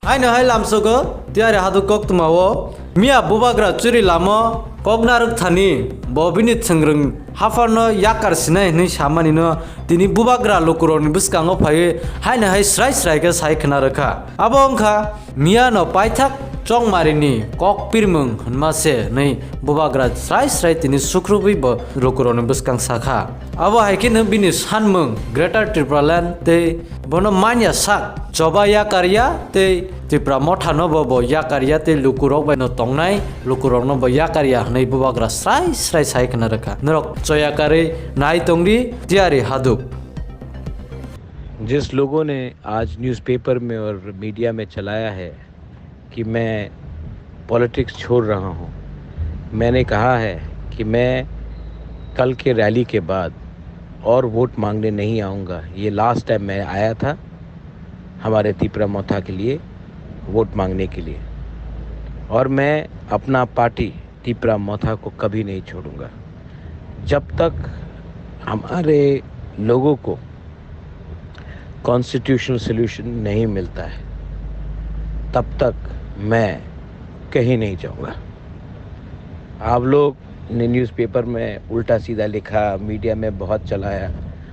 Haino hai lamsogo tiare hadu kok tumawo mia bubagra churi lamo koknaruk thani bobini thengrung hafarno yakar sinai ni samani no tini bubagra lokuroni buskango phai haino hai srai ga sai khna rakha abo ongkha mia no paithak chongmarini kok pirmung hunmase nei bubagra srai tini sukrubi bo lokuroni buskang sakha abo haikin bini sanmung greater triplaland te bono manya sak joba yakarya te Tripura motha no bo yakarya te lukurok bai no tongnai lukurok no bo yakarya nei bubagra srai sai khna rakha norok choyakare nai tongri tiari haduk जिस लोगों ने आज newspaper में और media में चलाया है कि मैं पॉलिटिक्स छोड़ रहा हूं, मैंने कहा है कि मैं कल के रैली के बाद और वोट मांगने नहीं आऊँगा। ये लास्ट टाइम मैं आया था हमारे त्रिपुरा मोथा के लिए वोट मांगने के लिए, और मैं अपना पार्टी त्रिपुरा मोथा को कभी नहीं छोड़ूंगा। जब तक हमारे लोगों को कॉन्स्टिट्यूशनल सॉल्यूशन नहीं मिलता है तब तक मैं कहीं नहीं जाऊंगा। आप लोग ने न्यूज़पेपर में उल्टा सीधा लिखा, मीडिया में बहुत चलाया,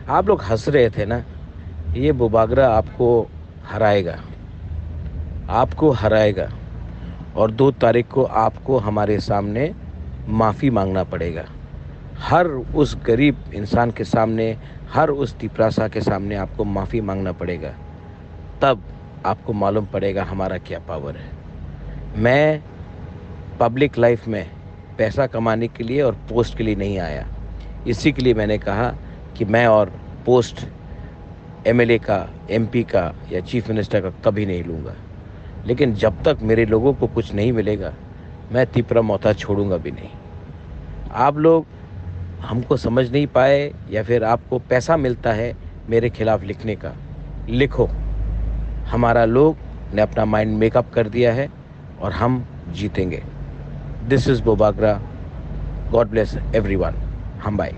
आप लोग हंस रहे थे ना। ये बुबागरा आपको हराएगा और 2 तारीख को आपको हमारे सामने माफ़ी मांगना पड़ेगा। हर उस गरीब इंसान के सामने, हर उस त्रिपुरासा के सामने आपको माफ़ी मांगना पड़ेगा। तब आपको मालूम पड़ेगा हमारा क्या पावर है। मैं पब्लिक लाइफ में पैसा कमाने के लिए और पोस्ट के लिए नहीं आया। इसी के लिए मैंने कहा कि मैं और पोस्ट एमएलए का, एमपी का या चीफ मिनिस्टर का कभी नहीं लूँगा। लेकिन जब तक मेरे लोगों को कुछ नहीं मिलेगा मैं त्रिपुरा मोथा छोड़ूंगा भी नहीं। आप लोग हमको समझ नहीं पाए या फिर आपको पैसा मिलता है मेरे खिलाफ लिखने का, लिखो। हमारा लोग ने अपना माइंड मेकअप कर दिया है और हम जीतेंगे। This is Bubagra. God bless everyone. हम बाय।